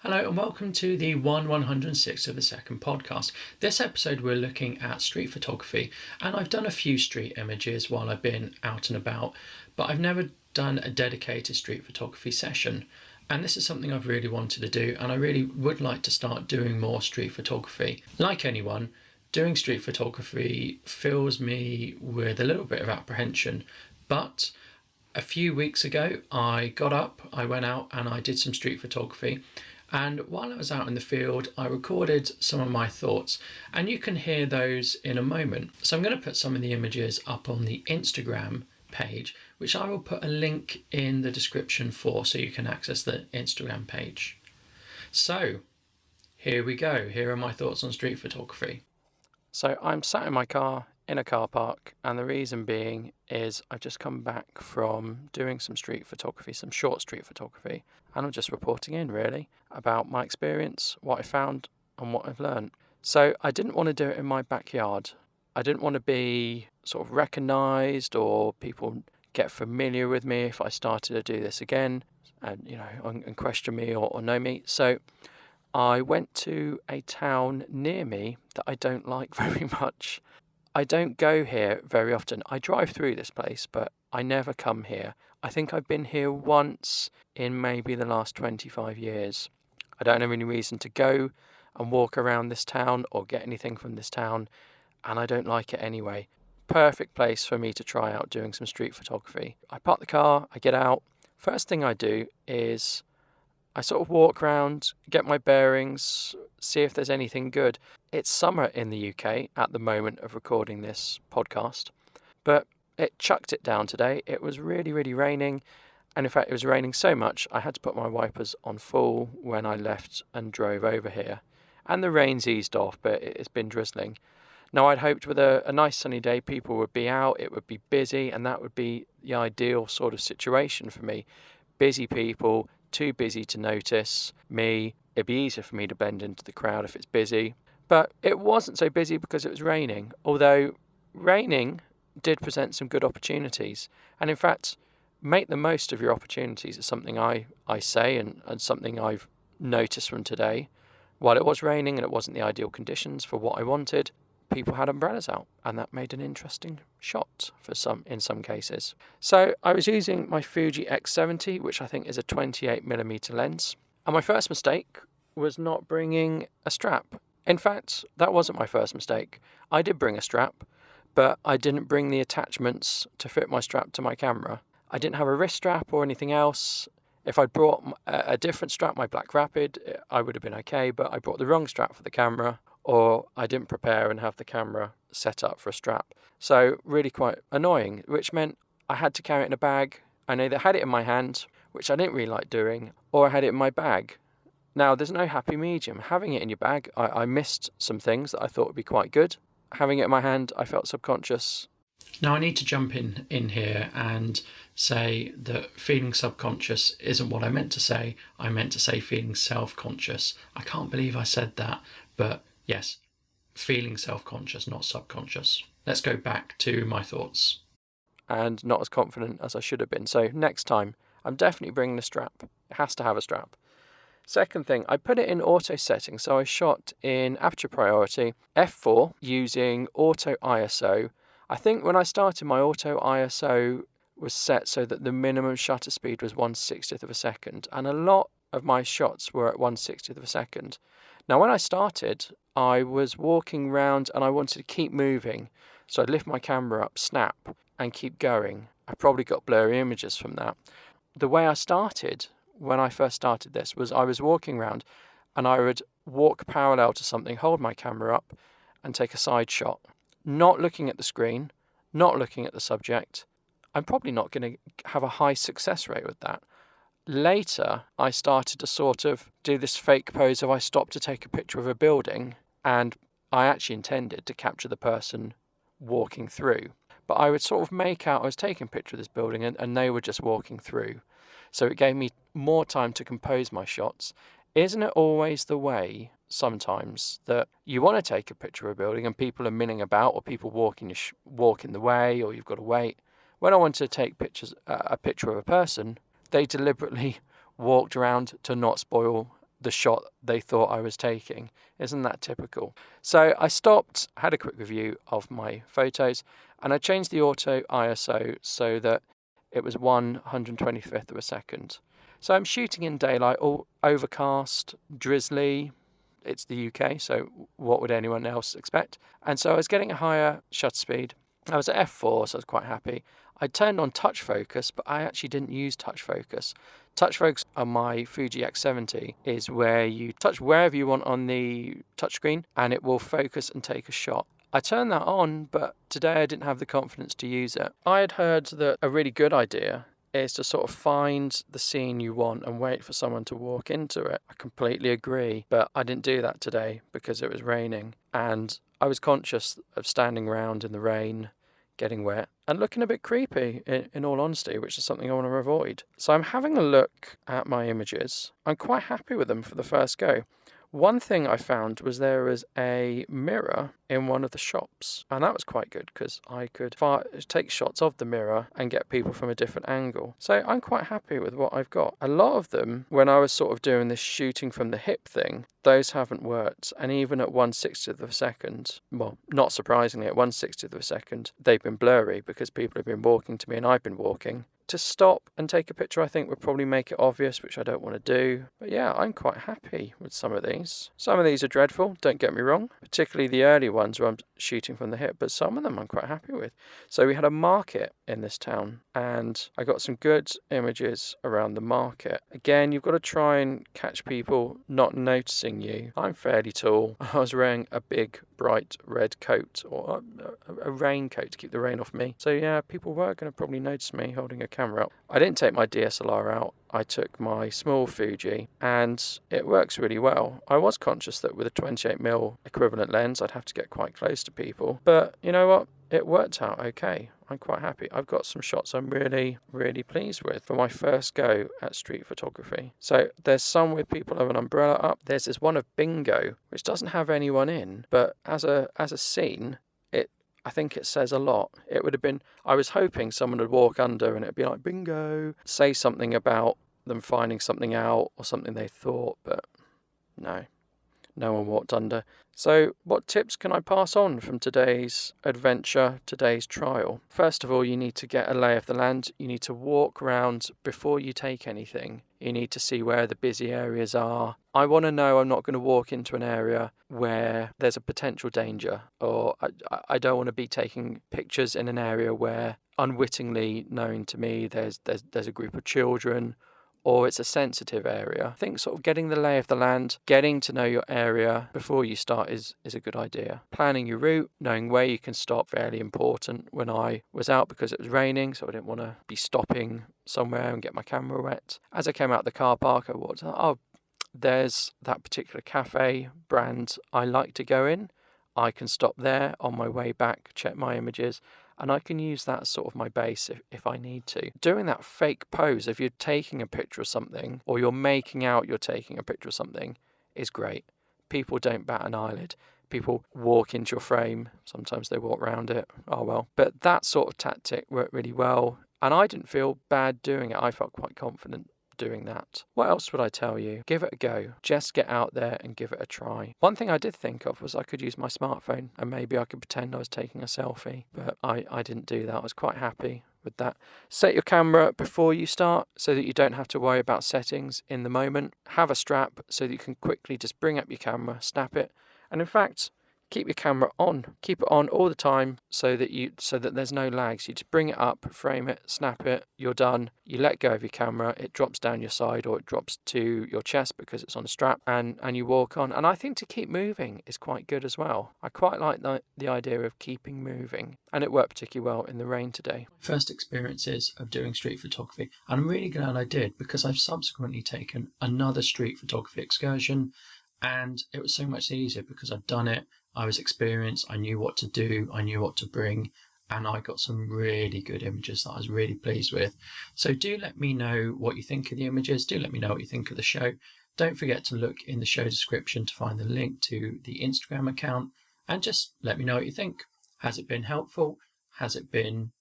Hello and welcome to the 1/106 of a second podcast. This episode we're looking at street photography, and I've done a few street images while I've been out and about, but I've never done a dedicated street photography session. And this is something I've really wanted to do, and I really would like to start doing more street photography. Like anyone, doing street photography fills me with a little bit of apprehension, but a few weeks ago I got up, I went out and I did some street photography. And while I was out in the field, I recorded some of my thoughts, and you can hear those in a moment. So I'm going to put some of the images up on the Instagram page, which I will put a link in the description for, so you can access the Instagram page. So here we go. Here are my thoughts on street photography. So I'm sat in my car in a car park, and the reason being is I've just come back from doing some street photography, some short street photography, and I'm just reporting in really about my experience, what I found and what I've learned. So I didn't want to do it in my backyard. I didn't want to be sort of recognised or people get familiar with me if I started to do this again and and question me or know me. So I went to a town near me that I don't like very much. I don't go here very often. I drive through this place, but I never come here. I think I've been here once in maybe the last 25 years. I don't have any reason to go and walk around this town or get anything from this town, and I don't like it anyway. Perfect place for me to try out doing some street photography. I park the car, I get out. First thing I do is I sort of walk around, get my bearings, see if there's anything good. It's summer in the UK at the moment of recording this podcast, but it chucked it down today. It was really, really raining, and in fact it was raining so much I had to put my wipers on full when I left and drove over here. And the rain's eased off, but it's been drizzling. Now I'd hoped with a nice sunny day people would be out, it would be busy, and that would be the ideal sort of situation for me. Busy people, too busy to notice me. It'd be easier for me to blend into the crowd if it's busy. But it wasn't so busy because it was raining, although raining did present some good opportunities. And in fact, make the most of your opportunities is something I say and something I've noticed from today. While it was raining and it wasn't the ideal conditions for what I wanted, people had umbrellas out, and that made an interesting shot in some cases. So I was using my Fuji X70, which I think is a 28mm lens. And my first mistake was not bringing a strap. In fact, that wasn't my first mistake. I did bring a strap, but I didn't bring the attachments to fit my strap to my camera. I didn't have a wrist strap or anything else. If I'd brought a different strap, my Black Rapid, I would have been okay, but I brought the wrong strap for the camera, or I didn't prepare and have the camera set up for a strap. So really quite annoying, which meant I had to carry it in a bag. I either had it in my hand, which I didn't really like doing, or I had it in my bag. Now, there's no happy medium. Having it in your bag, I missed some things that I thought would be quite good. Having it in my hand, I felt subconscious. Now, I need to jump in here and say that feeling subconscious isn't what I meant to say. I meant to say feeling self-conscious. I can't believe I said that, but yes, feeling self-conscious, not subconscious. Let's go back to my thoughts. And not as confident as I should have been. So next time, I'm definitely bringing a strap. It has to have a strap. Second thing, I put it in auto setting. So I shot in aperture priority f4 using auto ISO. I think when I started, my auto ISO was set so that the minimum shutter speed was 1/60th of a second. And a lot of my shots were at 1/60th of a second. Now, when I started, I was walking around and I wanted to keep moving. So I'd lift my camera up, snap, and keep going. I probably got blurry images from that. The way I started, when I first started this, was I was walking around and I would walk parallel to something, hold my camera up, and take a side shot. Not looking at the screen, not looking at the subject. I'm probably not going to have a high success rate with that. Later, I started to sort of do this fake pose of I stopped to take a picture of a building, and I actually intended to capture the person walking through. But I would sort of make out I was taking a picture of this building and they were just walking through. So it gave me more time to compose my shots. Isn't it always the way sometimes that you want to take a picture of a building and people are milling about, or people walk in the way, or you've got to wait? When I wanted to take a picture of a person, they deliberately walked around to not spoil the shot they thought I was taking. Isn't that typical? So I stopped, had a quick review of my photos, and I changed the auto ISO so that it was 125th of a second. So I'm shooting in daylight, all overcast, drizzly. It's the UK, so what would anyone else expect? And so I was getting a higher shutter speed. I was at f4, so I was quite happy. I turned on touch focus, but I actually didn't use touch focus. Touch focus on my Fuji X70 is where you touch wherever you want on the touchscreen and it will focus and take a shot. I turned that on, but today I didn't have the confidence to use it. I had heard that a really good idea is to sort of find the scene you want and wait for someone to walk into it. I completely agree, but I didn't do that today because it was raining and I was conscious of standing around in the rain, getting wet and looking a bit creepy in all honesty, which is something I want to avoid. So I'm having a look at my images. I'm quite happy with them for the first go. One thing I found was there was a mirror in one of the shops, and that was quite good because I could take shots of the mirror and get people from a different angle. So I'm quite happy with what I've got. A lot of them, when I was sort of doing this shooting from the hip thing, those haven't worked, and even at 1/60th of a second, well, not surprisingly, at 1/60th of a second, they've been blurry because people have been walking to me and I've been walking. To stop and take a picture, I think, would probably make it obvious, which I don't want to do. But yeah, I'm quite happy with some of these. Some of these are dreadful, don't get me wrong, particularly the early ones where I'm shooting from the hip, but some of them I'm quite happy with. So we had a market in this town, and I got some good images around the market. Again, you've got to try and catch people not noticing you. I'm fairly tall. I was wearing a big, bright red coat, or a raincoat to keep the rain off me. So yeah, people were going to probably notice me holding a camera out. I didn't take my DSLR out. I took my small Fuji and it works really well. I was conscious that with a 28mm equivalent lens I'd have to get quite close to people, but you know what? It worked out okay. I'm quite happy. I've got some shots I'm really, really pleased with for my first go at street photography. So there's some with people have an umbrella up. There's this one of Bingo, which doesn't have anyone in, but as a scene, I think it says a lot. It would have been, I was hoping someone would walk under and it'd be like, bingo, say something about them finding something out or something they thought, but no one walked under. So what tips can I pass on from today's adventure, today's trial? First of all, you need to get a lay of the land. You need to walk around before you take anything. You need to see where the busy areas are. I want to know I'm not going to walk into an area where there's a potential danger, or I don't want to be taking pictures in an area where unwittingly known to me there's a group of children, or it's a sensitive area. I think sort of getting the lay of the land, getting to know your area before you start is a good idea. Planning your route, knowing where you can stop, fairly important. When I was out because it was raining, so I didn't want to be stopping somewhere and get my camera wet. As I came out the car park, I walked, there's that particular cafe brand I like to go in. I can stop there on my way back, check my images, and I can use that as sort of my base if I need to. Doing that fake pose, if you're taking a picture of something, or you're making out you're taking a picture of something, is great. People don't bat an eyelid. People walk into your frame. Sometimes they walk around it. Oh well. But that sort of tactic worked really well, and I didn't feel bad doing it. I felt quite confident doing that. What else would I tell you? Give it a go. Just get out there and give it a try. One thing I did think of was I could use my smartphone and maybe I could pretend I was taking a selfie, but I didn't do that. I was quite happy with that. Set your camera before you start so that you don't have to worry about settings in the moment. Have a strap so that you can quickly just bring up your camera, snap it, and in fact, keep your camera on. Keep it on all the time so that there's no lags. You just bring it up, frame it, snap it, you're done. You let go of your camera, it drops down your side or it drops to your chest because it's on a strap, and you walk on. And I think to keep moving is quite good as well. I quite like the idea of keeping moving, and it worked particularly well in the rain today. First experiences of doing street photography, and I'm really glad I did because I've subsequently taken another street photography excursion, and it was so much easier because I'd done it. I was experienced, I knew what to do, I knew what to bring, and I got some really good images that I was really pleased with. So do let me know what you think of the images, do let me know what you think of the show. Don't forget to look in the show description to find the link to the Instagram account, and just let me know what you think. Has it been helpful? Has it been